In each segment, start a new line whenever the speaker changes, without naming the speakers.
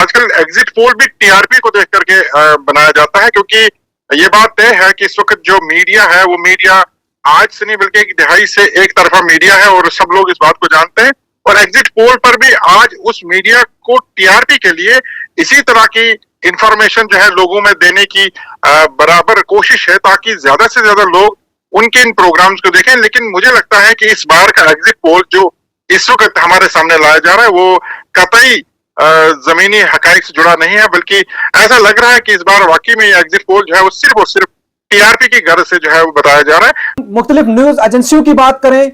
आजकल exit poll भी TRP को देख करके बनाया जाता है, क्योंकि ये बात तय है कि इस वक्त जो मीडिया है वो मीडिया आज से नहीं बल्कि एक दिहाई से एक तरफा मीडिया है और सब लोग इस बात को जानते हैं। और एग्जिट पोल पर भी आज उस मीडिया को टीआरपी के लिए इसी तरह की इंफॉर्मेशन जो है लोगों में देने की बराबर कोशिश है, ताकि ज्यादा से ज्यादा लोग उनके इन प्रोग्राम्स को देखें। लेकिन मुझे लगता है कि इस बार का एग्जिट पोल जो इस वक्त हमारे सामने लाया जा रहा है वो कतई जमीनी हकाइक से जुड़ा नहीं है, बल्कि ऐसा लग रहा है कि इस बार वाकई में ये एग्जिट पोल जो है वो सिर्फ टीआरपी की गर्ज से जो है वो बताया जा रहा है।
मुख्तलिफ न्यूज एजेंसियों की बात करें,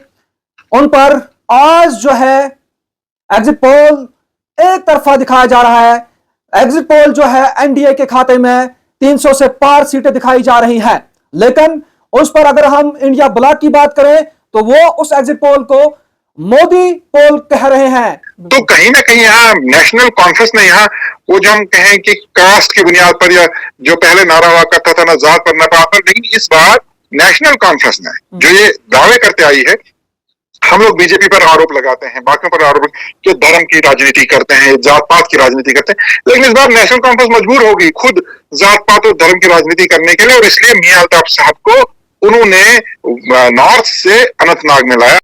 उन पर आज जो है एग्जिट पोल एक तरफा दिखाया जा रहा है। एग्जिट पोल जो है एनडीए के खाते में 300 से पार सीटें दिखाई जा रही हैं, लेकिन उस पर अगर हम इंडिया ब्लॉक की बात करें तो वो उस एग्जिट पोल को मोदी पोल कह रहे हैं।
तो कहीं ना कहीं यहाँ नेशनल कॉन्फ्रेंस ने यहाँ वो जो हम कहें कि कास्ट की बुनियाद पर, या जो पहले नारा हुआ करता था ना जात पर ना पात पर, लेकिन इस बार नेशनल कॉन्फ्रेंस ने जो ये दावे करते आई है, हम लोग बीजेपी पर आरोप लगाते हैं, बाकियों पर आरोप कि धर्म की राजनीति करते हैं, जात पात की राजनीति करते हैं, लेकिन इस बार नेशनल कॉन्फ्रेंस मजबूर होगी खुद जात पात और धर्म की राजनीति करने के लिए, और इसलिए मियां अल्ताफ साहब को उन्होंने नॉर्थ से अनंतनाग में लाया।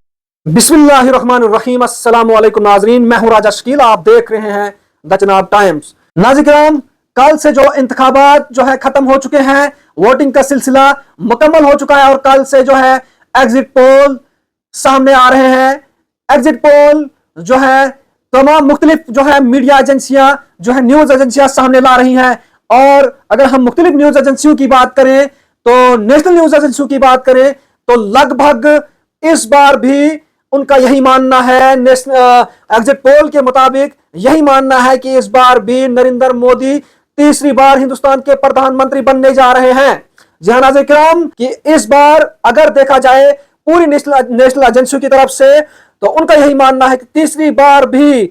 बिस्मिल्लाहिर्रहमानिर्रहीम, अस्सलाम वालेकुम नाजरीन, मैं हूं राजा शकील, आप देख रहे हैं द चनाब टाइम्स। नाज़रीन, कल से जो इंतखाबात जो है खत्म हो चुके हैं, वोटिंग का सिलसिला मुकम्मल हो चुका है और कल से जो है एग्जिट पोल सामने आ रहे हैं। एग्जिट पोल जो है तमाम मुख्तलिफ जो है मीडिया एजेंसियां जो है न्यूज एजेंसियां सामने ला रही हैं। और अगर हम मुख्तलिफ न्यूज एजेंसियों की बात करें तो नेशनल न्यूज एजेंसियों की बात करें तो लगभग इस बार भी उनका यही मानना है, एग्जिट पोल के मुताबिक यही मानना है कि इस बार भी नरेंद्र मोदी तीसरी बार हिंदुस्तान के प्रधानमंत्री बनने जा रहे हैं। जी हाँ नाज़रीन, कि इस बार अगर देखा जाए पूरी नेशनल एजेंसियों की तरफ से तो उनका यही मानना है कि तीसरी बार भी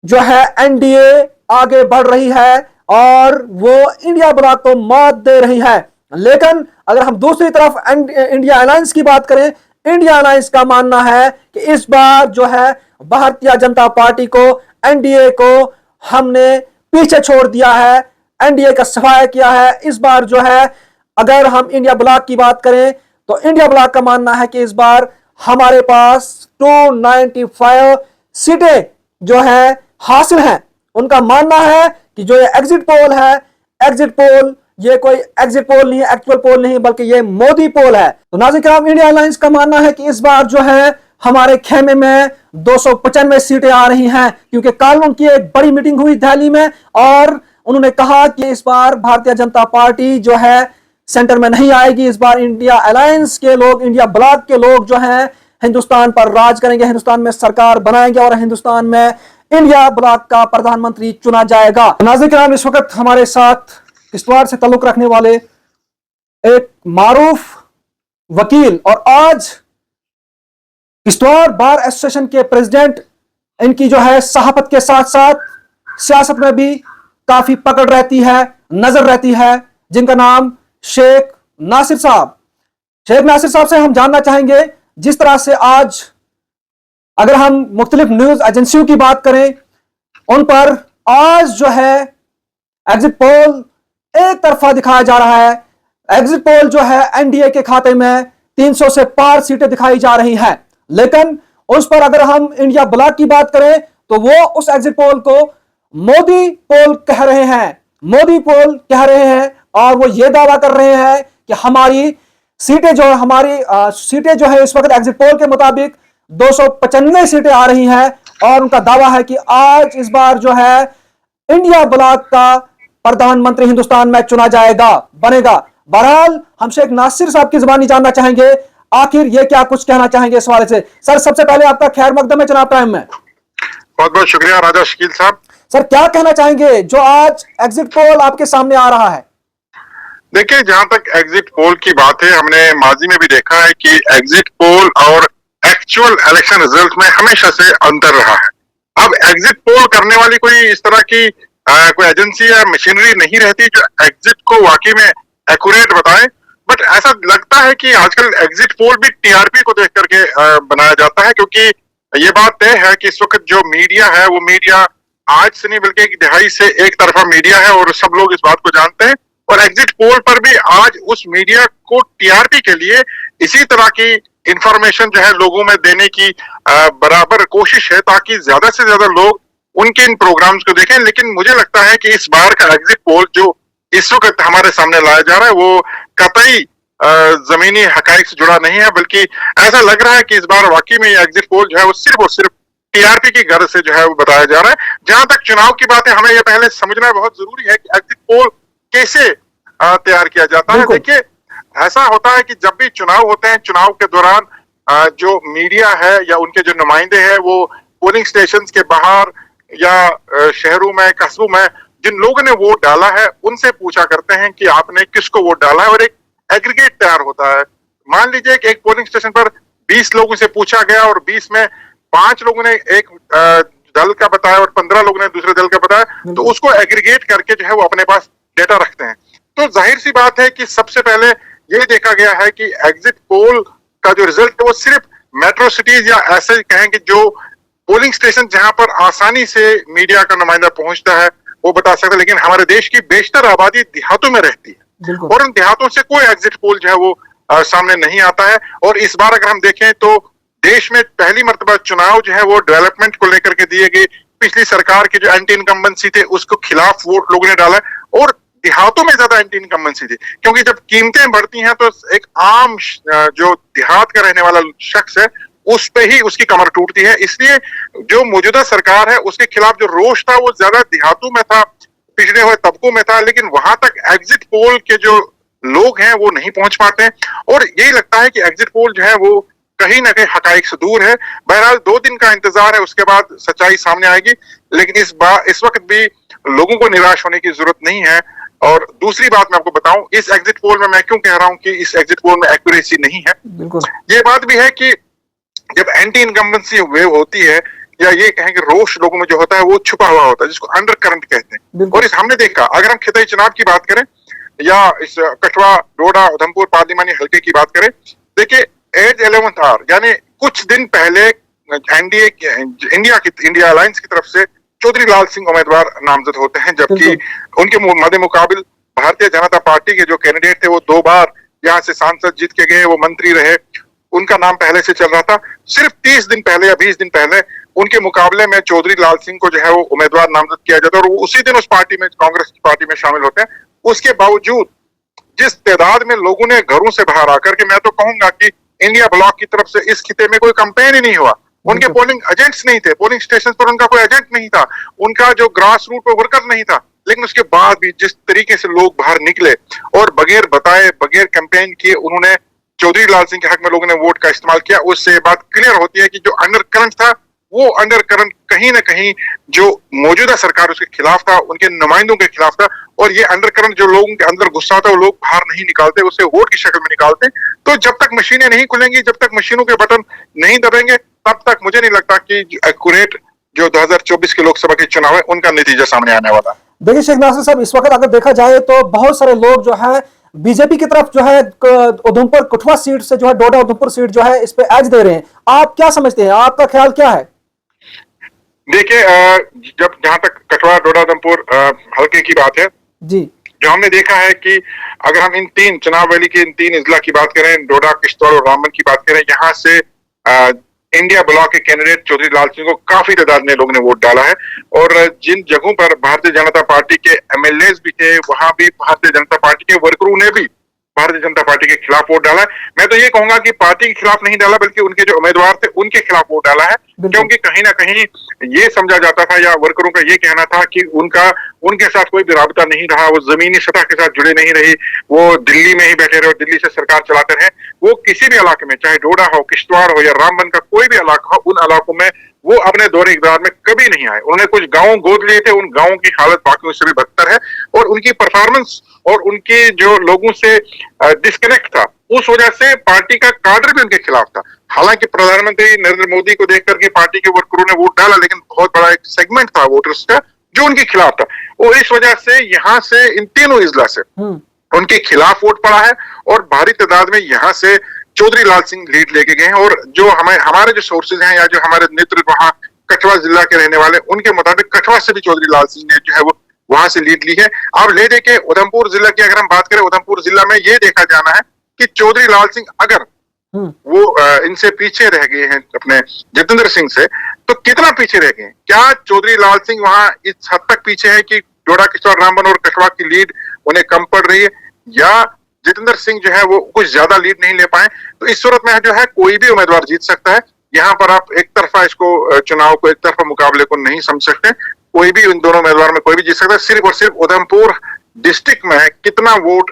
जो है एनडीए आगे बढ़ रही है और वो इंडिया ब्लॉक को मात दे रही है। लेकिन अगर हम दूसरी तरफ इंडिया अलायंस की बात करें, इंडिया अलायंस का मानना है कि इस बार जो है भारतीय जनता पार्टी को, एनडीए को हमने पीछे छोड़ दिया है, एनडीए का सफाया किया है। इस बार जो है अगर हम इंडिया ब्लॉक की बात करें तो इंडिया ब्लॉक का मानना है कि इस बार हमारे पास 295 सीटें जो है हासिल हैं। उनका मानना है कि जो ये एग्जिट पोल है, एग्जिट पोल ये कोई एग्जिट पोल नहीं है, एक्चुअल पोल नहीं, बल्कि ये मोदी पोल है। तो नाज़रीन, इंडिया अलायंस का मानना है कि इस बार जो है हमारे खेमे में 295 सीटें आ रही हैं, क्योंकि कल उनकी एक बड़ी मीटिंग हुई दिल्ली में और उन्होंने कहा कि इस बार भारतीय जनता पार्टी जो है सेंटर में नहीं आएगी। इस बार इंडिया अलायंस के लोग, इंडिया ब्लॉक के लोग जो है हिंदुस्तान पर राज करेंगे, हिंदुस्तान में सरकार बनाएंगे और हिंदुस्तान में इंडिया ब्लॉक का प्रधानमंत्री चुना जाएगा। नाज़रीन, इस वक्त हमारे साथ किश्तवाड़ से ताल्लुक रखने वाले एक मारूफ वकील और आज किश्तवाड़ बार एसोसिएशन के प्रेसिडेंट, इनकी जो है सहाफत के साथ साथ सियासत में भी काफी पकड़ रहती है, नजर रहती है, जिनका नाम शेख नासिर साहब। शेख नासिर साहब से हम जानना चाहेंगे, जिस तरह से आज अगर हम मुख्तलिफ न्यूज एजेंसियों की बात करें, उन पर आज जो है एग्जिट पोल एक तरफा दिखाया जा रहा है। एग्जिट पोल जो है एनडीए के खाते में 300 से पार सीटें दिखाई जा रही हैं, लेकिन उस पर अगर हम इंडिया ब्लॉक की बात करें तो वो उस एग्जिट पोल को मोदी पोल कह रहे हैं। मोदी पोल कह रहे हैं और वो ये दावा कर रहे हैं कि हमारी सीटें जो है इस वक्त एग्जिट पोल के मुताबिक 295 सीटें आ रही हैं और उनका दावा है कि आज इस बार जो है इंडिया ब्लॉक का प्रधानमंत्री हिंदुस्तान में चुना जाएगा, बनेगा। बहरहाल हम शेख नासिर साहब की जुबानी जानना चाहेंगे, आखिर ये क्या कुछ कहना चाहेंगे इस वाले से। सर, सबसे पहले आपका खैर मकदम है चनाब टाइम में।
बहुत बहुत शुक्रिया राजा शकील साहब।
सर, क्या कहना चाहेंगे जो आज एग्जिट पोल आपके सामने आ रहा है?
देखिए, जहां तक एग्जिट पोल की बात है, हमने माजी में भी देखा है कि एग्जिट पोल और एक्चुअल इलेक्शन रिजल्ट में हमेशा से अंतर रहा है। अब एग्जिट पोल करने वाली कोई इस तरह की कोई एजेंसी या मशीनरी नहीं रहती जो एग्जिट को वाकई में एक्यूरेट बताए, बट ऐसा लगता है कि आजकल एग्जिट पोल भी टीआरपी को देख करके बनाया जाता है, क्योंकि ये बात तय है कि इस वक्त जो मीडिया है वो मीडिया आज से नहीं बल्कि एक दिहाई से एक तरफा मीडिया है और सब लोग इस बात को जानते हैं। और एग्जिट पोल पर भी आज उस मीडिया को टीआरपी के लिए इसी तरह की इंफॉर्मेशन जो है लोगों में देने की बराबर कोशिश है, ताकि ज्यादा से ज्यादा लोग उनके इन प्रोग्राम्स को देखें। लेकिन मुझे लगता है कि इस बार का एग्जिट पोल जो इस वक्त हमारे सामने लाया जा रहा है वो कतई जमीनी हकाइक से जुड़ा नहीं है, बल्कि ऐसा लग रहा है कि इस बार वाकई में ये एग्जिट पोल जो है वो सिर्फ टीआरपी की गर्ज से जो है वो बताया जा रहा है। जहां तक चुनाव की बात है, हमें यह पहले समझना बहुत जरूरी है कि एग्जिट पोल कैसे तैयार किया जाता है। देखिए, ऐसा होता है कि जब भी चुनाव होते हैं, चुनाव के दौरान जो मीडिया है या उनके जो नुमाइंदे हैं वो पोलिंग स्टेशन के बाहर या शहरों में, कस्बों में जिन लोगों ने वोट डाला है उनसे पूछा करते हैं कि आपने किसको वोट डाला है, और एक एग्रीगेट तैयार होता है। मान लीजिए कि एक पोलिंग स्टेशन पर 20 लोगों से पूछा गया और 20 में 5 लोगों ने एक दल का बताया और 15 लोगों ने दूसरे दल का बताया, तो उसको एग्रीगेट करके जो है वो अपने पास डेटा रखते हैं। तो जाहिर सी बात है कि सबसे पहले यही देखा गया है कि एग्जिट पोल का जो रिजल्ट है वो सिर्फ मेट्रो सिटीज या ऐसे कहें कि जो पोलिंग स्टेशन जहां पर आसानी से मीडिया का नुमाइंदा पहुंचता है वो बता सकता है। लेकिन हमारे देश की बेशतर आबादी देहातों में रहती है और उन देहातों से कोई एग्जिट पोल जो है वो सामने नहीं आता है। और इस बार अगर हम देखें तो देश में पहली मर्तबा चुनाव जो है वो डेवलपमेंट को लेकर के दिए गए। पिछली सरकार की जो एंटी इनकम्बेंसी थे उसको खिलाफ वोट लोगों ने डाला और देहातों में ज्यादा एंटी इनकम्बेंसी थी, क्योंकि जब कीमतें बढ़ती हैं तो एक आम जो देहात का रहने वाला शख्स है उस पे ही उसकी कमर टूटती है। इसलिए जो मौजूदा सरकार है उसके खिलाफ जो रोष था वो ज्यादा देहातों में था, पिछड़े हुए तबकों में था, लेकिन वहां तक एग्जिट पोल के जो लोग हैं वो नहीं पहुंच पाते हैं। और यही लगता है कि एग्जिट पोल जो है वो कहीं ना कहीं हकाइक से दूर है। बहरहाल 2 दिन का इंतजार है, उसके बाद सच्चाई सामने आएगी। लेकिन इस वक्त भी लोगों को निराश होने की जरूरत नहीं है। और दूसरी बात मैं आपको बताऊं, इस एग्जिट पोल में मैं क्यों कह रहा हूं कि इस एग्जिट पोल में एक्यूरेसी नहीं है, ये बात भी है कि जब एंटी इनकम्बेंसी वेव होती है या ये कहें कि रोष लोगों में जो होता है वो छुपा हुआ होता है, जिसको अंडर करंट कहते हैं। और इस हमने देखा, अगर हम खिताई चुनाव की बात करें या इस कठुआ, डोडा, उधमपुर पार्लिमानी हल्के की बात करें, देखिए एज 11th आवर यानी कुछ दिन पहले एनडीए इंडिया अलायंस की तरफ से चौधरी लाल सिंह उम्मीदवार नामजद होते हैं, जबकि उनके मद्दे मुकाबिल भारतीय जनता पार्टी के जो कैंडिडेट थे वो 2 बार यहाँ से सांसद जीत के गए, वो मंत्री रहे, उनका नाम पहले से चल रहा था। सिर्फ 30 दिन पहले या 20 दिन पहले उनके मुकाबले में चौधरी लाल सिंह को जो है वो उम्मीदवार नामजद किया जाता है और वो उसी दिन उस पार्टी में, कांग्रेस की पार्टी में शामिल होते हैं। उसके बावजूद जिस तादाद में लोगों ने घरों से बाहर आकर के, मैं तो कहूंगा कि इंडिया ब्लॉक की तरफ से इस खिते में कोई कैंपेन ही नहीं हुआ, उनके पोलिंग एजेंट्स नहीं थे, पोलिंग स्टेशन पर उनका कोई एजेंट नहीं था, उनका जो ग्रास रूट पर वर्कर नहीं था, लेकिन उसके बाद भी जिस तरीके से लोग बाहर निकले और बगैर बताए, बगैर कैंपेन किए उन्होंने चौधरी लाल सिंह के हक में लोगों ने वोट का इस्तेमाल किया, उससे बात क्लियर होती है कि जो अंडर करंट था वो अंडर करंट कहीं ना कहीं जो मौजूदा सरकार उसके खिलाफ था, उनके नुमाइंदों के खिलाफ था। और ये अंडर करंट जो लोगों के अंदर गुस्सा था वो लोग बाहर नहीं निकालते, उसे वोट की शक्ल में निकालते। तो जब तक मशीनें नहीं खुलेंगी, जब तक मशीनों के बटन नहीं दबेंगे, तब तक मुझे नहीं लगता कि एक्यूरेट जो 2024 के लोकसभा के चुनाव है उनका नतीजा सामने आने वाला।
देखिए शेख नासिर साहब, इस वक्त अगर देखा जाए तो बहुत सारे लोग जो है बीजेपी की तरफ जो है उधमपुर कठुआ सीट से जो है डोडा उधमपुर सीट जो है इस पे एज दे रहे हैं। आप क्या समझते हैं, आपका ख्याल क्या है?
देखिए, जब जहां तक कठुआ, डोडा, उधमपुर हल्के की बात है जी, जो हमने देखा है कि अगर हम इन 3 चुनाव वैली के इन 3 इजला की बात करें, डोडा, किश्तवाड़ और रामबन की बात करें, यहाँ से इंडिया ब्लॉक के कैंडिडेट चौधरी लाल सिंह को काफी तादाद में लोगों ने वोट डाला है। और जिन जगहों पर भारतीय जनता पार्टी के एमएलए भी थे वहां भी भारतीय जनता पार्टी के वर्करों ने भी भारतीय जनता पार्टी के खिलाफ वोट डाला है। मैं तो ये कहूंगा कि पार्टी के खिलाफ नहीं डाला, बल्कि उनके जो उम्मीदवार थे उनके खिलाफ वोट डाला है, क्योंकि कहीं ना कहीं ये समझा जाता था या वर्करों का ये कहना था कि उनके साथ कोई भी राबता नहीं रहा, वो जमीनी सतह के साथ जुड़े नहीं रही, वो दिल्ली में ही बैठे रहे और दिल्ली से सरकार चलाते रहे। वो किसी भी इलाके में, चाहे डोडा हो, किश्तवाड़ हो या रामबन का कोई भी इलाका हो, उन इलाकों में वो अपने दौरे इक़्तिदार में कभी नहीं आए। उन्होंने कुछ गांव गोद लिए थे, उन गांवों की हालत बाकियों से भी बदतर है और उनकी परफॉर्मेंस और उनके जो लोगों से डिस्कनेक्ट था, उस वजह से पार्टी का काडर भी उनके खिलाफ था। हालांकि प्रधानमंत्री नरेंद्र मोदी को देख करके पार्टी के वर्करों ने वोट डाला, लेकिन बहुत बड़ा एक सेगमेंट था वोटर्स का जो उनके खिलाफ था। और इस वजह से यहाँ से इन तीनों इजला से उनके खिलाफ वोट पड़ा है और भारी तादाद में यहाँ से चौधरी लाल सिंह लीड लेके गए हैं। और जो हमारे जो सोर्सेज हैं या जो हमारे नेतृत्व वहां कठुआ जिला के रहने वाले, उनके मुताबिक कठुआ से भी चौधरी लाल सिंह ने जो है वो वहां से लीड ली है। अब ले दे के उधमपुर जिला की अगर हम बात करें, उधमपुर जिला में ये देखा जाना है कि चौधरी लाल सिंह अगर वो इनसे पीछे रह गए हैं अपने जितेंद्र सिंह से, तो कितना पीछे रह गए हैं? क्या चौधरी लाल सिंह वहां इस हद तक पीछे है कि डोडा किशोर रामबन और कठुआ की लीड उन्हें कम पड़ रही है, या जितेंद्र सिंह जो है वो कुछ ज्यादा लीड नहीं ले पाए? तो इस सूरत में जो है कोई भी उम्मीदवार जीत सकता है। यहाँ पर आप एक तरफा इसको चुनाव को, एक तरफा मुकाबले को नहीं समझ सकते। कोई भी इन दोनों उम्मीदवार में कोई भी जीत सकता है। सिर्फ और सिर्फ उधमपुर डिस्ट्रिक्ट में कितना वोट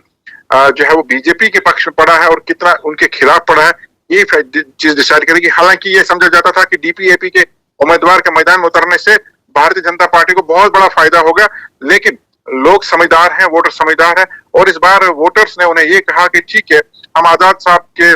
जो है वो बीजेपी के पक्ष में पड़ा है और कितना उनके खिलाफ पड़ा है, ये चीज डिसाइड करेगी। हालांकि ये समझा जाता था कि डीपीएपी के उम्मीदवार के मैदान में उतरने से भारतीय जनता पार्टी को बहुत बड़ा फायदा होगा, लेकिन लोग समझदार हैं, वोटर समझदार है, और इस बार वोटर्स ने उन्हें ये कहा कि ठीक है, हम आजाद साहब के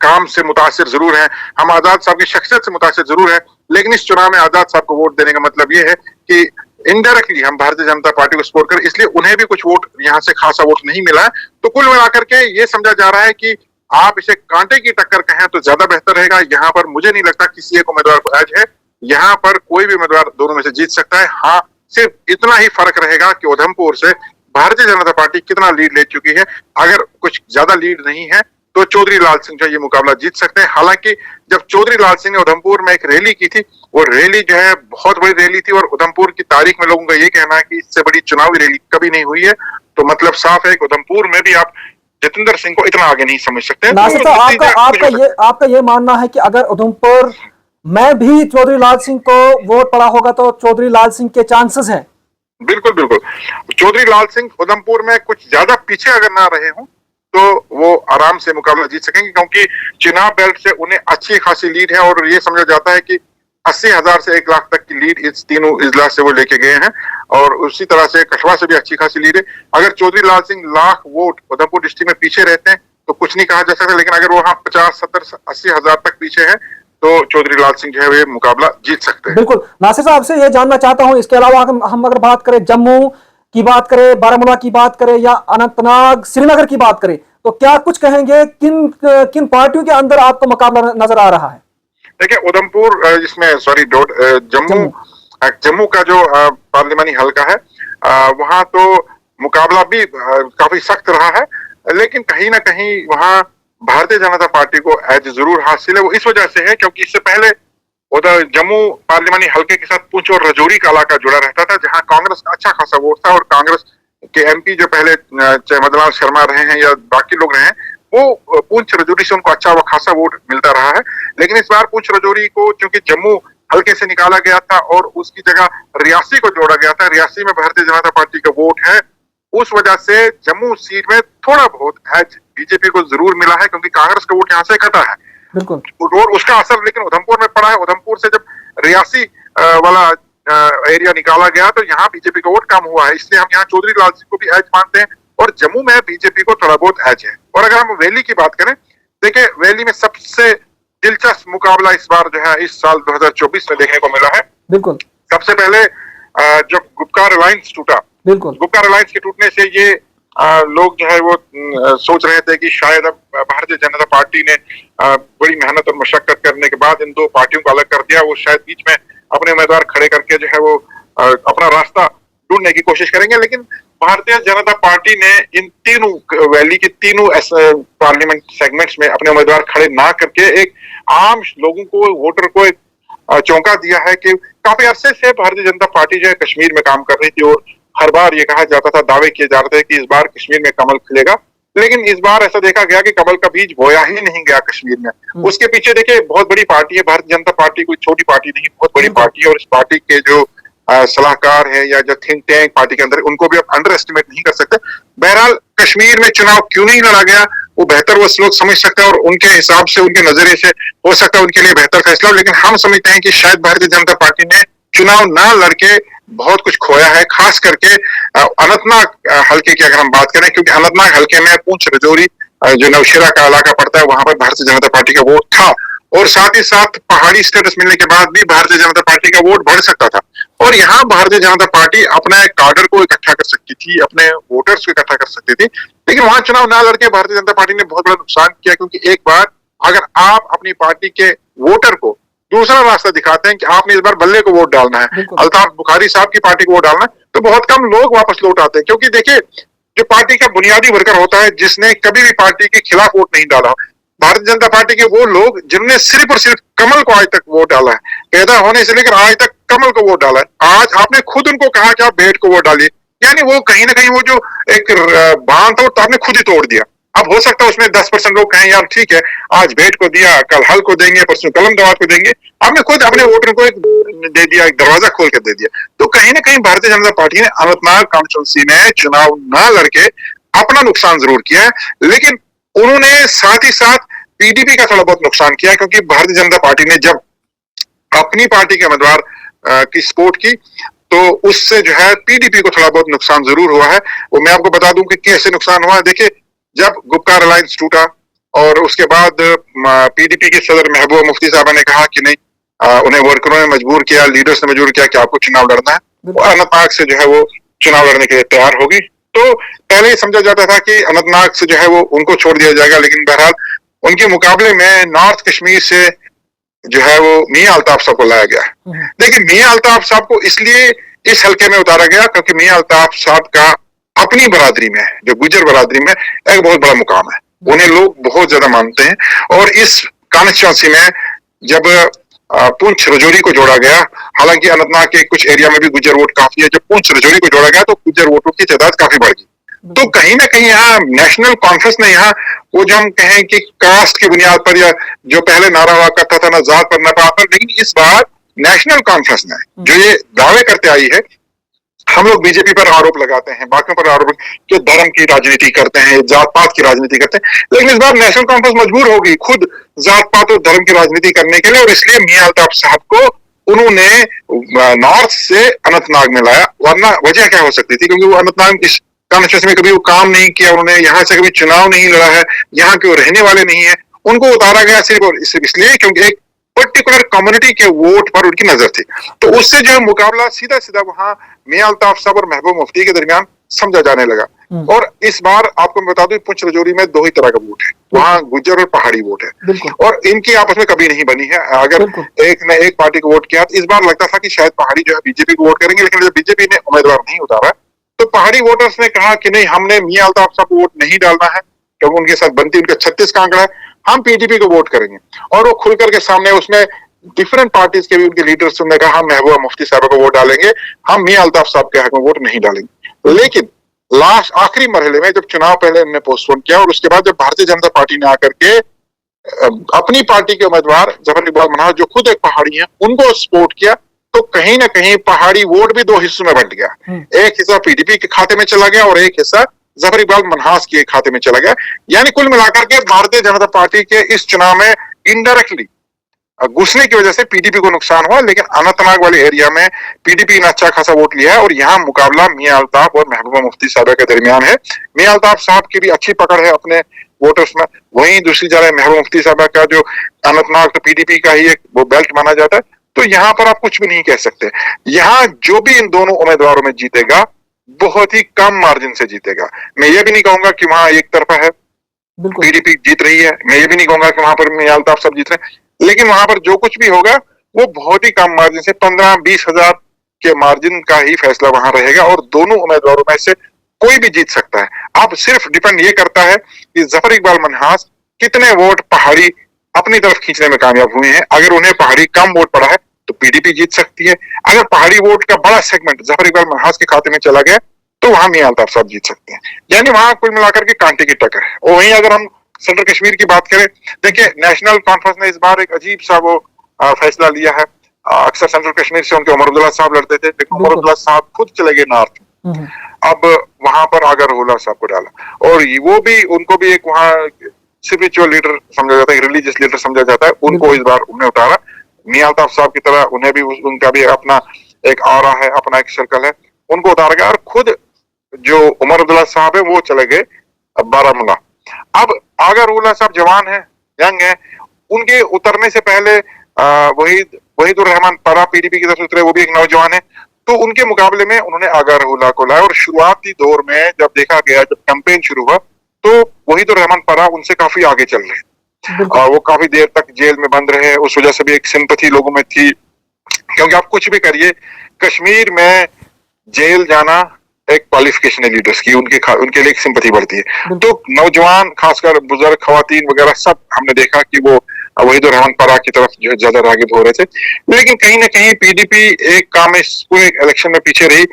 काम से मुतासिर जरूर हैं, हम आजाद साहब की शख्सियत से मुतासिर जरूर हैं, लेकिन इस चुनाव में आजाद साहब को वोट देने का मतलब ये है कि इनडायरेक्टली हम भारतीय जनता पार्टी को सपोर्ट करें, इसलिए उन्हें भी कुछ वोट यहाँ से खासा वोट नहीं मिला है। तो कुल मिलाकर के ये समझा जा रहा है कि आप इसे कांटे की टक्कर कहें तो ज्यादा बेहतर रहेगा। यहाँ पर मुझे नहीं लगता किसी एक उम्मीदवार को एज है, यहाँ पर कोई भी उम्मीदवार दोनों में से जीत सकता है। हाँ, सिर्फ इतना ही फर्क रहेगा कि उधमपुर से भारतीय जनता पार्टी कितना लीड ले चुकी है। अगर कुछ ज्यादा लीड नहीं है तो चौधरी लाल सिंह जो ये मुकाबला जीत सकते हैं। हालांकि जब चौधरी लाल सिंह ने उधमपुर में एक रैली की थी, वो रैली जो है बहुत बड़ी रैली थी, और उधमपुर की तारीख में लोगों का ये कहना है कि इससे बड़ी चुनावी रैली कभी नहीं हुई है। तो मतलब साफ है कि उधमपुर में भी आप जितेंद्र सिंह को इतना आगे नहीं समझ सकते।
नासिर साहब, आपका ये मानना है कि अगर उधमपुर में भी चौधरी लाल सिंह को वोट पड़ा होगा तो चौधरी लाल सिंह के चांसेस हैं?
बिल्कुल बिल्कुल। चौधरी लाल सिंह उधमपुर में कुछ ज्यादा पीछे अगर ना रहे हों तो वो आराम से मुकाबला जीत सकेंगे, क्योंकि चुनाव बेल्ट से उन्हें अच्छी खासी लीड है, और ये समझा जाता है कि 80,000 से 1 लाख तक की लीड इस तीनों इजला से वो लेके गए हैं, और उसी तरह से कठुआ से भी अच्छी खासी लीड है। अगर चौधरी लाल सिंह लाख वोट उधमपुर डिस्ट्रिक्ट में पीछे रहते हैं तो कुछ नहीं कहा जा सकता, लेकिन अगर वो वहां 50, 70, 80,000 तक पीछे है तो चौधरी लाल सिंह जो है वे मुकाबला जीत सकते हैं।
बिल्कुल। नासिर साहब से ये जानना चाहता हूं, इसके अलावा हम अगर बात करें जम्मू की बात करें, बारामूला की बात करें, या अनंतनाग, श्रीनगर की बात करें, तो क्या कुछ कहेंगे, किन पार्टियों के अंदर आपको मुकाबला नजर आ रहा है?
देखिए, उधमपुर इसमें जम्मू का जो पार्लिमानी हलका है, वहां तो मुकाबला भी काफी सख्त रहा है, लेकिन कहीं ना कहीं वहां भारतीय जनता पार्टी को एज जरूर हासिल है। वो इस वजह से है क्योंकि इससे पहले उधर जम्मू पार्लिमानी हलके के साथ पुंछ और राजौरी का इलाका जुड़ा रहता था, जहां कांग्रेस का अच्छा खासा वोट था, और कांग्रेस के एमपी जो पहले चाहे मदनलाल शर्मा रहे हैं या बाकी लोग रहे हैं, वो पुंछ राजौरी से उनको अच्छा व खासा वोट मिलता रहा है। लेकिन इस बार पुंछ राजौरी को चूंकि जम्मू हल्के से निकाला गया था और उसकी जगह रियासी को जोड़ा गया था, रियासी में भारतीय जनता पार्टी का वोट है, उस वजह से जम्मू सीट में थोड़ा बहुत एज बीजेपी को जरूर मिला है, क्योंकि कांग्रेस का वोट यहाँ से कटा है। बिल्कुल। और उसका असर लेकिन उधमपुर में पड़ा है। उधमपुर से जब रियासी वाला एरिया निकाला गया तो यहाँ बीजेपी का वोट कम हुआ है, इसलिए हम यहाँ चौधरी लाल सिंह को भी एज मानते हैं, और जम्मू में बीजेपी को थोड़ा बहुत एज है। और अगर हम वैली की बात करें, देखिए वैली में सबसे दिलचस्प मुकाबला इस बार जो है इस साल 2024 में देखने को मिला है। बिल्कुल। सबसे पहले जब गुपकार अलायंस टूटा, बिल्कुल, गुपकार अलायंस के टूटने से ये लोग जो है वो सोच रहे थे कि शायद अब भारतीय जनता पार्टी ने बड़ी मेहनत और मशक्कत करने के बाद इन दो पार्टियों को अलग कर दिया, वो शायद बीच में अपने उम्मीदवार खड़े करके जो है वो अपना रास्ता ढूंढने की कोशिश करेंगे। लेकिन भारतीय जनता पार्टी ने इन तीनों वैली के तीनों पार्लियामेंट सेगमेंट्स में अपने उम्मीदवार खड़े ना करके एक आम लोगों को, वोटर को एक चौंका दिया है कि काफी अरसे से भारतीय जनता पार्टी जो है कश्मीर में काम कर रही थी, और हर बार ये कहा जाता था, दावे किए जा रहे थे कि इस बार कश्मीर में कमल खिलेगा, लेकिन इस बार ऐसा देखा गया कि कमल का बीज बोया ही नहीं गया कश्मीर में। उसके पीछे देखिए बहुत बड़ी पार्टी है भारतीय जनता पार्टी, कोई छोटी पार्टी नहीं, बहुत बड़ी पार्टी है, और इस पार्टी के जो सलाहकार है या जो थिंक टैंक पार्टी के अंदर, उनको भी आप अंडर एस्टिमेट नहीं कर सकते। बहरहाल कश्मीर में चुनाव क्यों नहीं लड़ा गया वो बेहतर वो लोग समझ सकते हैं, और उनके हिसाब से, उनके नजरिए से हो सकता है उनके लिए बेहतर फैसला। लेकिन हम समझते हैं कि शायद भारतीय जनता पार्टी ने चुनाव ना लड़के बहुत कुछ खोया है, खास करके अनंतनाग हल्के की अगर हम बात करें, क्योंकि अनंतनाग हल्के में पुंछ राजौरी जो नौशेरा का इलाका पड़ता है, वहां पर भारतीय जनता पार्टी का वोट था, और साथ ही साथ पहाड़ी स्टेटस मिलने के बाद भी भारतीय जनता पार्टी का वोट बढ़ सकता था, और यहाँ भारतीय जनता पार्टी अपने काडर को इकट्ठा कर सकती थी, अपने वोटर्स को इकट्ठा कर सकती थी। लेकिन वहां चुनाव ना लड़के भारतीय जनता पार्टी ने बहुत बड़ा नुकसान किया, क्योंकि एक बार अगर आप अपनी पार्टी के वोटर को दूसरा रास्ता दिखाते हैं कि आपने इस बार बल्ले को वोट डालना है,
बिल्कुल।
अल्ताफ बुखारी साहब की पार्टी को वोट डालना है, तो बहुत कम लोग वापस लौट आते हैं। क्योंकि देखिए, जो पार्टी का बुनियादी वर्कर होता है, जिसने कभी भी पार्टी के खिलाफ वोट नहीं डाला, भारतीय जनता पार्टी के वो लोग जिनने सिर्फ और सिर्फ कमल को आज तक वोट डाला है, पैदा होने से लेकर आज तक कमल को वोट डाला है। आज आपने खुद उनको कहा कि आप भेंट को वोट डालिए, यानी वो कहीं ना कहीं वो जो एक बांध था, तो आपने खुद ही तोड़ दिया। अब हो सकता है उसमें 10% लोग कहें यार ठीक है, आज भेंट को दिया, कल हल को देंगे, परसों कलम दवात को देंगे। आपने खुद अपने वोटरों को एक दे दिया, एक दरवाजा खोल कर दे दिया। तो कहीं ना कहीं भारतीय जनता पार्टी ने अनंतनाग कॉन्स्टिट्यूंसी में चुनाव न लड़के अपना नुकसान जरूर किया है, लेकिन उन्होंने साथ ही साथ पीडीपी का थोड़ा बहुत नुकसान किया, क्योंकि भारतीय जनता पार्टी ने जब अपनी पार्टी के उम्मीदवार की सपोर्ट की, तो उससे जो है पीडीपी को थोड़ा बहुत नुकसान जरूर हुआ है। वो मैं आपको बता दूं कि कैसे नुकसान हुआ है। देखिए, जब गुपकार अलायंस टूटा और उसके बाद पीडीपी के सदर महबूबा मुफ्ती साहबा ने कहा कि नहीं, उन्हें वर्करों ने मजबूर किया, लीडर्स ने मजबूर किया कि आपको चुनाव लड़ना है, वो अनंतनाग से जो है वो चुनाव लड़ने के लिए तैयार होगी। तो पहले ही समझा जाता था कि अनंतनाग से जो है वो उनको छोड़ दिया जाएगा, लेकिन बहरहाल उनके मुकाबले में नॉर्थ कश्मीर से जो है वो मियां अल्ताफ साहब को लाया गया। लेकिन मियां अल्ताफ साहब को इसलिए इस हल्के में उतारा गया क्योंकि मियां अल्ताफ साहब का अपनी बरादरी में, जो गुजर बरादरी में, एक बहुत बड़ा मुकाम है, उन्हें लोग बहुत ज्यादा मानते हैं। और इस कॉन्स्टिट्यूंसी में जब पुंछ राजौरी को जोड़ा गया, हालांकि अनंतनाग के कुछ एरिया में भी गुजर वोट काफी है, जब पुंछ राजौरी को जोड़ा गया तो गुजर वोटों की तादाद काफी बढ़ गई। तो कहीं ना कहीं यहाँ नेशनल कॉन्फ्रेंस ने यहाँ वो जो हम कहें कि कास्ट की बुनियाद पर, या जो पहले नारा हुआ करता था ना जात पर ना पात पर, लेकिन इस बार नेशनल कॉन्फ्रेंस ने जो ये दावे करते आई है, हम लोग बीजेपी पर आरोप लगाते हैं, बाकियों पर आरोप कि धर्म की राजनीति करते हैं, जात पात की राजनीति करते हैं, लेकिन इस बार नेशनल कॉन्फ्रेंस मजबूर होगी खुद जात पात और धर्म की राजनीति करने के लिए, और इसलिए मियां अल्ताफ साहब को उन्होंने नॉर्थ से अनंतनाग में लाया। वरना वजह क्या हो सकती थी, क्योंकि वो अनंतनाग इस कॉन्स्टिट्यूंसी में कभी वो काम नहीं किया, उन्होंने यहाँ से कभी चुनाव नहीं लड़ा है, यहाँ के वो रहने वाले नहीं है, उनको उतारा गया सिर्फ और इसलिए क्योंकि एक पर्टिकुलर कम्युनिटी के वोट पर उनकी नजर थी। तो उससे जो मुकाबला सीधा सीधा वहां मियां अल्ताफ साहब और महबूब मुफ्ती के दरमियान समझा जाने लगा। और इस बार आपको मैं बता दूं, पुंछ राजौरी में दो ही तरह का वोट है, वहां गुज्जर और पहाड़ी वोट है, और इनकी आपस में कभी नहीं बनी है। अगर एक ने एक पार्टी को वोट किया, तो इस बार लगता था कि शायद पहाड़ी जो है बीजेपी को वोट करेंगे, लेकिन जब बीजेपी ने उम्मीदवार नहीं उतारा तो पहाड़ी वोटर्स ने कहा कि नहीं, हमने मियां अल्ताफ साहब को वोट नहीं डालना है, क्योंकि उनके साथ बनती उनका 36 का आंकड़ा है, हम पीडीपी को वोट करेंगे। और वो खुल करके सामने उसमें डिफरेंट पार्टीज के भी उनके लीडर्स ने कहा हम महबूबा मुफ्ती साहब को वोट डालेंगे, हम मियां अल्ताफ साहब के हक में वोट नहीं डालेंगे। लेकिन लास्ट आखिरी मरहले में जब चुनाव पहले उन्होंने पोस्टपोन किया, और उसके बाद जब भारतीय जनता पार्टी ने आकर के अपनी पार्टी के उम्मीदवार जफर इकबाल मनहास, जो खुद एक पहाड़ी है, उनको सपोर्ट किया, तो कहीं ना कहीं पहाड़ी वोट भी दो हिस्सों में बंट गया। एक हिस्सा पीडीपी के खाते में चला गया और एक हिस्सा जफर इकबाल मनहास के खाते में चला गया। यानी कुल मिलाकर के भारतीय जनता पार्टी के इस चुनाव में इनडायरेक्टली घुसने की वजह से पीडीपी को नुकसान हुआ, लेकिन अनंतनाग वाले एरिया में पीडीपी ने अच्छा खासा वोट लिया है। और यहाँ मुकाबला मियां अल्ताफ और महबूबा मुफ्ती साहब के दरमियान है। मियां अल्ताफ साहब की भी अच्छी पकड़ है अपने वोटर्स में, वहीं दूसरी जगह महबूबा मुफ्ती साहब का जो अनंतनाग तो पीडीपी का ही एक वो बेल्ट माना जाता है, तो यहाँ पर आप कुछ भी नहीं कह सकते। यहाँ जो भी इन दोनों उम्मीदवारों में जीतेगा बहुत ही कम मार्जिन से जीतेगा। मैं ये भी नहीं कहूंगा कि वहां एक तरफा है, पीडीपी जीत रही है, मैं ये भी नहीं कहूंगा कि वहां पर मियां अल्ताफ साहब जीत रहे हैं, लेकिन वहां पर जो कुछ भी होगा वो बहुत ही कम मार्जिन से 15-20 हजार के मार्जिन का ही फैसला वहां रहेगा, और दोनों उम्मीदवारों में से कोई भी जीत सकता है। अब सिर्फ डिपेंड ये करता है कि जफर इकबाल मनहास कितने वोट पहाड़ी अपनी तरफ खींचने में कामयाब हुए हैं। अगर उन्हें पहाड़ी कम वोट पड़ा है तो पीडीपी जीत सकती है, अगर पहाड़ी वोट का बड़ा सेगमेंट जफर इकबाल मनहास के खाते में चला गया तो वहां मियां अल्ताफ साहब जीत सकते हैं। यानी वहां कुल मिलाकर के कांटे की टक्कर है। और वहीं अगर हम सेंट्रल कश्मीर की बात करें, देखिए नेशनल कॉन्फ्रेंस ने इस बार एक अजीब सा वो फैसला लिया है। अक्सर सेंट्रल कश्मीर से उनके उमर अब्दुल्ला साहब लड़ते थे, लेकिन उमर अब्दुल्ला साहब खुद चले गए नॉर्थ। अब वहां पर आगर हुल्ला साहब को डाला, और वो भी उनको भी एक वहां स्पिरिचुअल लीडर समझा जाता है, रिलीजियस लीडर समझा जाता है, उनको इस बार उन्हें उतारा। मियां अल्ताफ साहब की तरह उन्हें भी उनका भी अपना एक ऑरा है, अपना एक सर्कल है, उनको उतारा गया। और खुद जो उमर अब्दुल्ला साहब है वो चले गए बारामूला। अब आगर साहब जवान है, यंग है, उनके उतरने से पहले वहीदुर रहमान परा पीडीपी की तरफ से उतरे, वो भी एक नौजवान है, तो उनके मुकाबले में उन्होंने आगर को लाया। और शुरुआती दौर में जब देखा गया, जब कैंपेन शुरू हुआ, तो वहीदुर रहमान परा उनसे काफी आगे चल रहे,
बिल्कुल।
वो काफी देर तक जेल में बंद रहे, उस वजह से भी एक सिंपैथी लोगों में थी। क्योंकि आप कुछ भी करिए, कश्मीर में जेल जाना एक क्वालिफिकेशन है लीडर्स की, उनके लिए एक सिंपैथी बढ़ती है। तो
बिल्कुल।
नौजवान, खासकर बुजुर्ग, खवातीन वगैरह सब हमने देखा कि वो वहीदुर रहमान परा की तरफ जो है ज्यादा रागिब हो रहे थे। लेकिन कहीं ना कहीं पीडीपी एक काम इस पूरे इलेक्शन में पीछे रही।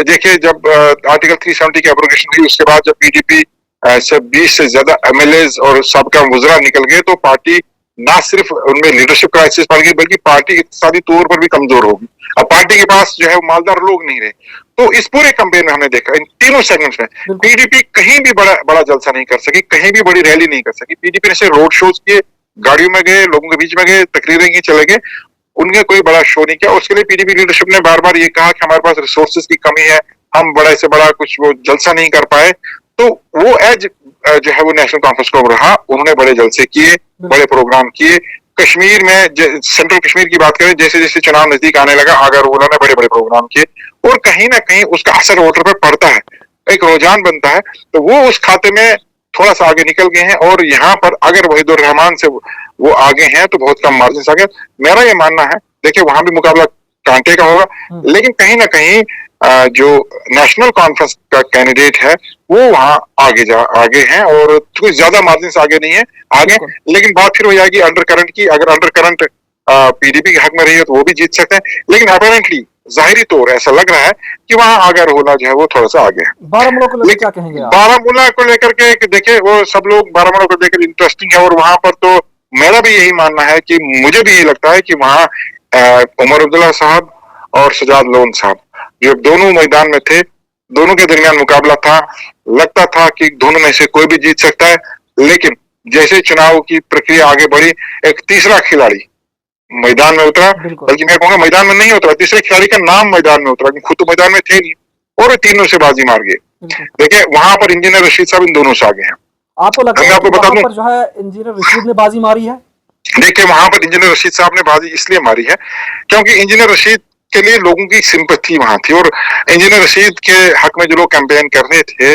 देखिए, जब आर्टिकल 370 की एब्रोगेशन हुई, उसके बाद जब पीडीपी से 20 से ज्यादा एमएलए और सबका वुजरा निकल गए, तो पार्टी ना सिर्फ उनमें लीडरशिप क्राइसिस पड़ गई, बल्कि पार्टी इक्तिसादी तौर पर भी कमजोर होगी। अब पार्टी के पास जो है वो मालदार लोग नहीं रहे। तो इस पूरे कैंपेन में हमने देखा, इन तीनों सेगमेंट्स में
बिल्कुल।
पीडीपी कहीं भी बड़ा बड़ा जलसा नहीं कर सकी, कहीं भी बड़ी रैली नहीं कर सकी। पीडीपी ने सिर्फ रोड शोज किए, गाड़ियों में गए, लोगों के बीच में गए, तकरीरें की, चले गए। उनने कोई बड़ा शो नहीं किया। उसके लिए पीडीपी लीडरशिप ने बार बार ये कहा कि हमारे पास रिसोर्सेज की कमी है, हम बड़े से बड़ा कुछ वो जलसा नहीं कर पाए। तो वो एज जो है वो नेशनल कॉन्फ्रेंस को रहा। उन्होंने बड़े जलसे किए, बड़े प्रोग्राम किए। कश्मीर में सेंट्रल कश्मीर की बात करें, जैसे जैसे चुनाव नजदीक आने लगा, अगर उन्होंने बड़े बड़े प्रोग्राम किए, और कहीं ना कहीं उसका असर वोटर पर पड़ता है, एक रुझान बनता है। तो वो उस खाते में थोड़ा सा आगे निकल गए हैं, और यहाँ पर अगर वहीदुर रहमान से वो आगे हैं तो बहुत कम मार्जिन से आगे। मेरा ये मानना है, देखिए वहां भी मुकाबला कांटे का होगा, लेकिन कहीं ना कहीं जो नेशनल कॉन्फ्रेंस का कैंडिडेट है वो वहां आगे हैं, और कुछ ज्यादा मार्जिन से आगे नहीं है, आगे। लेकिन बात फिर हो जाएगी अंडर करंट की। अगर अंडर करंट पीडीपी के हक में रही है तो वो भी जीत सकते हैं, लेकिन अपेरेंटली जाहिरी तौर ऐसा लग रहा है कि वहां आगर होला जो है वो थोड़ा सा आगे है।
बारामूला को लेकर क्या कहेंगे आप?
बारामूला को लेकर के देखिए, वो सब लोग बारामूला को लेकर इंटरेस्टिंग है, और वहां पर तो मेरा भी यही मानना है कि मुझे भी ये लगता है कि वहां उमर अब्दुल्ला साहब और सजाद लोन साहब जो दोनों मैदान में थे, दोनों के दरमियान मुकाबला था। लगता था कि दोनों में से कोई भी जीत सकता है, लेकिन जैसे चुनाव की प्रक्रिया आगे बढ़ी, एक तीसरा खिलाड़ी मैदान में उतरा, बल्कि मैं कहूंगा मैदान में नहीं उतरा, तीसरे खिलाड़ी का नाम मैदान में उतरा, खुद तो मैदान में थे नहीं, और तीनों से बाजी मार गए। देखिए वहां पर इंजीनियर रशीद साहब इन दोनों से आगे हैं।
आपको लगता है कि वहां पर जो है इंजीनियर रशीद ने बाजी मारी है?
देखिए वहां पर इंजीनियर रशीद साहब ने बाजी इसलिए मारी है क्योंकि इंजीनियर रशीद के लिए लोगों की सिंपैथी वहां थी, और इंजीनियर रशीद के हक में जो लोग कैंपेन कर रहे थे,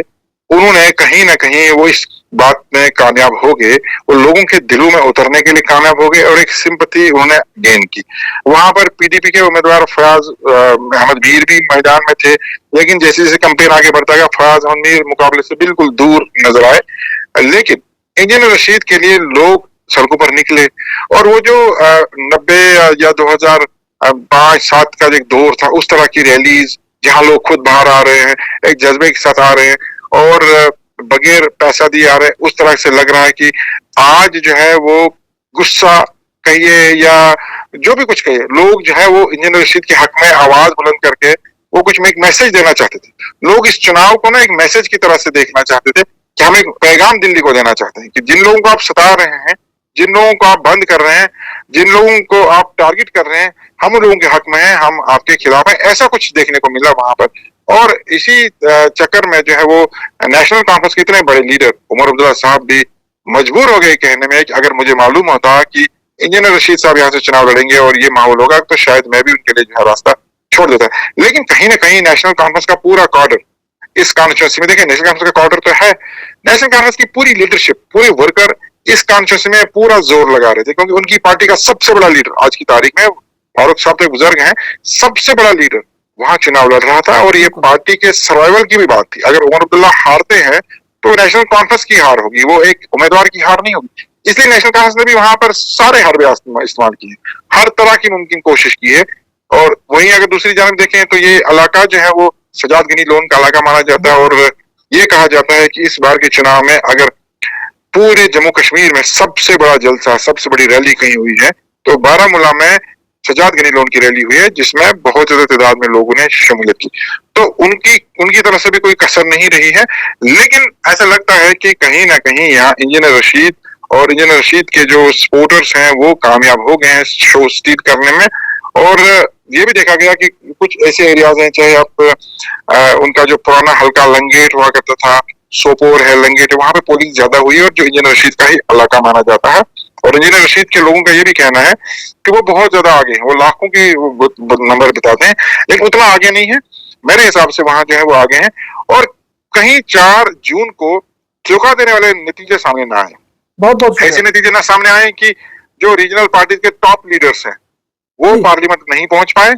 उन्होंने कहीं ना कहीं वो इस बात में कामयाब हो गए, वो लोगों के दिलों में उतरने के लिए कामयाब हो गए, और एक सिंपैथी उन्होंने गेन की। वहां पर पीडीपी के उम्मीदवार फयाज अहमद मीर भी मैदान में थे, लेकिन जैसे जैसे कैंपेन आगे बढ़ता गया, फयाज अहमद मीर मुकाबले से बिल्कुल दूर नजर आए। लेकिन इंजीनियर रशीद के लिए लोग सड़कों पर निकले, और वो जो 90 या 2005-7 का एक दौर था, उस तरह की रैलीज जहां लोग खुद बाहर आ रहे हैं, एक जज्बे के साथ आ रहे हैं, और बगैर पैसा दिए आ रहे हैं, उस तरह से लग रहा है कि आज जो है वो गुस्सा कहिए या जो भी कुछ कहिए, लोग जो है वो इंजीनियर रशीद के हक में आवाज बुलंद करके वो कुछ में एक मैसेज देना चाहते थे। लोग इस चुनाव को ना एक मैसेज की तरह से देखना चाहते थे, कि हम एक पैगाम दिल्ली को देना चाहते हैं कि जिन लोगों को आप सता रहे हैं, जिन लोगों को आप बंद कर रहे हैं, जिन लोगों को आप टारगेट कर रहे हैं, हम उन लोगों के हक में हैं, हम आपके खिलाफ हैं। ऐसा कुछ देखने को मिला वहां पर। और इसी चक्कर में जो है वो नेशनल कॉन्फ्रेंस के इतने बड़े लीडर उमर अब्दुल्ला साहब भी मजबूर हो गए कहने में कि अगर मुझे मालूम होता कि इंजीनियर रशीद साहब यहाँ से चुनाव लड़ेंगे और ये माहौल होगा, तो शायद मैं भी उनके लिए जो है रास्ता छोड़ देता। लेकिन कहीं ना कहीं नेशनल कॉन्फ्रेंस का पूरा कॉर्डर इस कॉन्स्टिट्यूंसी में, देखिए नेशनल कॉन्फ्रेंस का कॉर्डर तो है, नेशनल कॉन्फ्रेंस की पूरी लीडरशिप, पूरे वर्कर इस कॉन्स्टिट्यूंसी में पूरा जोर लगा रहे थे, क्योंकि उनकी पार्टी का सबसे बड़ा लीडर आज की तारीख में फारूक साहब तो बुजुर्ग हैं, सबसे बड़ा लीडर वहां चुनाव लड़ रहा था, और ये पार्टी के सर्वाइवल की भी बात थी। अगर उमर अब्दुल्ला हारते हैं तो नेशनल कॉन्फ्रेंस की हार होगी, वो एक उम्मीदवार की हार नहीं होगी। इसलिए नेशनल कॉन्फ्रेंस ने भी वहां पर सारे हरबे इस्तेमाल किए, हर तरह की मुमकिन कोशिश की है। और वहीं अगर दूसरी जानब देखें तो ये इलाका जो है वो सजाद गनी लोन का इलाका माना जाता है, और ये कहा जाता है कि इस बार के चुनाव में अगर पूरे जम्मू कश्मीर में सबसे बड़ा जलसा, सबसे बड़ी रैली कहीं हुई है तो बारामूला में सजाद गनी लोन की रैली हुई है, जिसमें बहुत ज्यादा तादाद में लोगों ने शमूलियत की। तो उनकी तरफ से भी कोई कसर नहीं रही है। लेकिन ऐसा लगता है कि कहीं ना कहीं यहाँ इंजीनियर रशीद और इंजीनियर रशीद के जो सपोर्टर्स हैं वो कामयाब हो गए हैं शो स्टील करने में। और ये भी देखा गया कि कुछ ऐसे एरियाज हैं, चाहे आप उनका जो पुराना हल्का लंगेट हुआ करता था, सोपोर है, लंगेट है, वहां पे पोलिंग ज्यादा हुई है, और जो इंजीनियर रशीद का ही इलाका माना जाता है। और इंजीनियर रशीद के लोगों का ये भी कहना है कि वो बहुत ज्यादा आगे हैं, वो लाखों के नंबर बताते हैं, लेकिन उतना आगे नहीं है। मेरे हिसाब से वहां जो है वो आगे हैं, और कहीं 4 जून को चौंका देने वाले नतीजे सामने ना आए।
बहुत बहुत
ऐसे
शुक्रिया।
नतीजे ना सामने आए कि जो रीजनल पार्टी के टॉप लीडर्स हैं वो
जी
पार्लियामेंट नहीं पहुंच पाए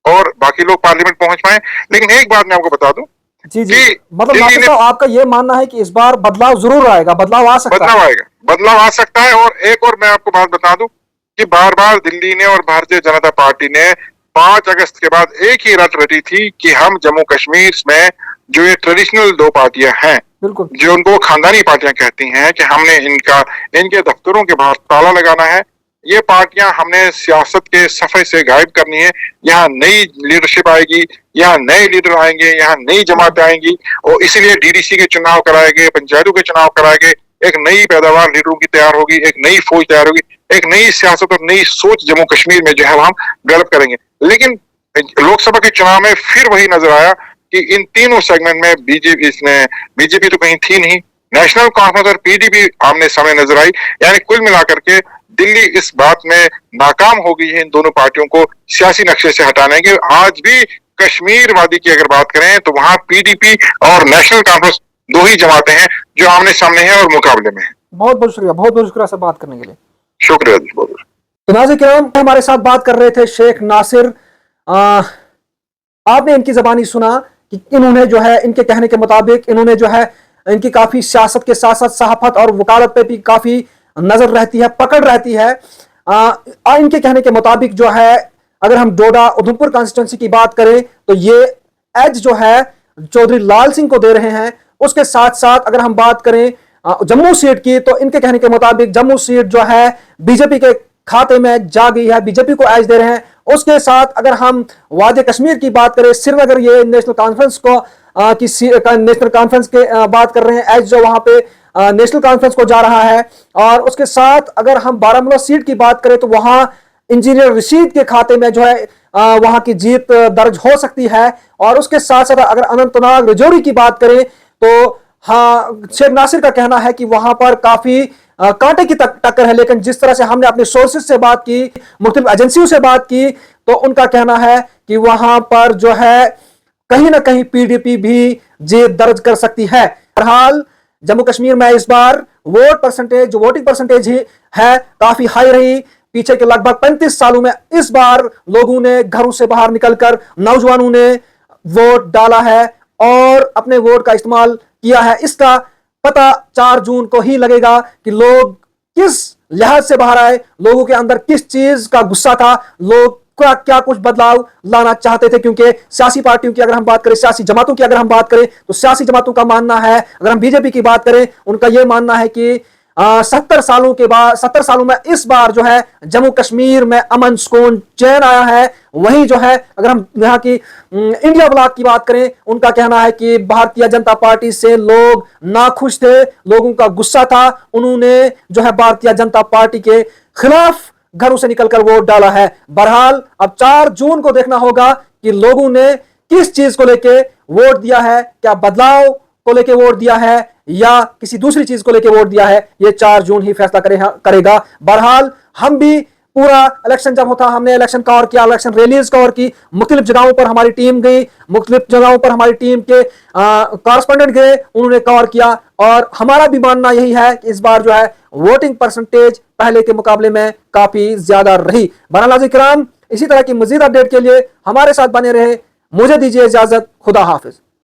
और बाकी लोग पार्लियामेंट पहुंच पाए। लेकिन एक बात मैं आपको बता दूं
जी जी,
कि
मतलब
दिल्ली
नासिर
ने
साहब आपका ये मानना है कि इस बार बदलाव जरूर आएगा, बदलाव आ सकता
बदलाव
है।
आएगा, बदलाव आ सकता है। और एक और मैं आपको बात बता दूं कि बार बार दिल्ली ने और भारतीय जनता पार्टी ने 5 अगस्त के बाद एक ही रट रटी थी कि हम जम्मू कश्मीर में जो ये ट्रेडिशनल 2 पार्टियां हैं,
बिल्कुल
जो उनको खानदानी पार्टियां कहती हैं, कि हमने इनके दफ्तरों के बाहर ताला लगाना है। ये पार्टियां हमने सियासत के सफे से गायब करनी है। यहाँ नई लीडरशिप आएगी, यहाँ नए लीडर आएंगे, यहाँ नई जमातें आएंगी और इसीलिए डीडीसी के चुनाव कराए गए, पंचायतों के चुनाव कराए गए। एक नई पैदावार लीडरों की तैयार होगी, एक नई फौज तैयार होगी, एक नई सियासत और नई सोच जम्मू कश्मीर में जो है हम डेवलप करेंगे। लेकिन लोकसभा के चुनाव में फिर वही नजर आया कि इन तीनों सेगमेंट में बीजेपी तो कहीं थी नहीं, नेशनल कॉन्फ्रेंस और पीडीपी आमने सामने नजर आई। यानी कुल मिलाकर के दिल्ली इस बात में नाकाम हो गई है इन दोनों पार्टियों को सियासी नक्शे से हटाने के। आज भी कश्मीर वादी की अगर बात करें तो वहां पीडीपी और नेशनल कॉन्फ्रेंस 2 ही जमातें हैं जो आमने सामने हैं और मुकाबले में है।
बहुत बहुत शुक्रिया, बहुत बहुत शुक्रिया सर बात करने के लिए।
शुक्रिया जी, बहुत बहुत।
तो नाज़रीन किराम, हमारे साथ बात कर रहे थे शेख नासिर। आपने इनकी जबानी सुना कि इन्होंने जो है, इनके कहने के मुताबिक इन्होंने जो है, इनकी काफी सियासत के साथ साथ सहाफत और वकालत पे भी काफी नजर रहती है, पकड़ रहती है। इनके कहने के मुताबिक जो है, अगर हम डोडा उधमपुर कॉन्स्टिट्यूंसी की बात करें तो ये एज जो है चौधरी लाल सिंह को दे रहे हैं। उसके साथ साथ अगर हम बात करें जम्मू सीट की, तो इनके कहने के मुताबिक जम्मू सीट जो है बीजेपी के खाते में जा गई है, बीजेपी को एज दे रहे हैं। उसके साथ अगर हम वादी कश्मीर की बात करें, श्रीनगर ये नेशनल कॉन्फ्रेंस को नेशनल कॉन्फ्रेंस के बात कर रहे हैं, एज जो वहां पे नेशनल कॉन्फ्रेंस को जा रहा है। और उसके साथ अगर हम बारामूला सीट की बात करें तो वहां इंजीनियर रशीद के खाते में जो है वहां की जीत दर्ज हो सकती है। और उसके साथ साथ अगर अनंतनाग रजौरी की बात करें तो हाँ, शेख नासिर का कहना है कि वहां पर काफी कांटे की टक्कर है। लेकिन जिस तरह से हमने अपने सोर्सेज से बात की, मुख्तलिफ एजेंसियों से बात की, तो उनका कहना है कि वहां पर जो है कहीं ना कहीं पीडीपी भी जीत दर्ज कर सकती है। बहरहाल जम्मू कश्मीर में इस बार वोट परसेंटेज, जो वोटिंग परसेंटेज है काफी हाई रही। पीछे के लगभग 35 सालों में इस बार लोगों ने घरों से बाहर निकलकर, नौजवानों ने वोट डाला है और अपने वोट का इस्तेमाल किया है। इसका पता 4 जून को ही लगेगा कि लोग किस लिहाज से बाहर आए, लोगों के अंदर किस चीज का गुस्सा था, लोग क्या कुछ बदलाव लाना चाहते थे। क्योंकि सियासी पार्टियों की अगर हम बात करें, सियासी जमातों की अगर हम बात करें, तो सियासी जमातों का मानना है, अगर हम बीजेपी की बात करें, उनका यह मानना है कि 70 सालों के बाद, 70 सालों में इस बार जो है जम्मू कश्मीर में अमन सुकून चैन आया है। वहीं जो है अगर हम यहाँ की इंडिया ब्लॉक की बात करें, उनका कहना है कि भारतीय जनता पार्टी से लोग नाखुश थे, लोगों का गुस्सा था, उन्होंने जो है भारतीय जनता पार्टी के खिलाफ घरों से निकलकर वोट डाला है। बहरहाल अब 4 जून को देखना होगा कि लोगों ने किस चीज को लेके वोट दिया है, क्या बदलाव को लेके वोट दिया है या किसी दूसरी चीज को लेके वोट दिया है। ये 4 जून ही फैसला करेगा। बहरहाल हम भी पूरा इलेक्शन जब होता, हमने इलेक्शन कवर किया, इलेक्शन रैलीज कवर की, मुख्तलिफ जगहों पर हमारी टीम गई, मुख्तलिफ जगहों पर हमारी टीम के कॉरेस्पॉन्डेंट गए, उन्होंने कवर किया। और हमारा भी मानना यही है कि इस बार जो है वोटिंग परसेंटेज पहले के मुकाबले में काफी ज्यादा रही। बहरहाल किराम, इसी तरह की मजीद अपडेट के लिए हमारे साथ बने रहे। मुझे दीजिए इजाजत, खुदा हाफिज।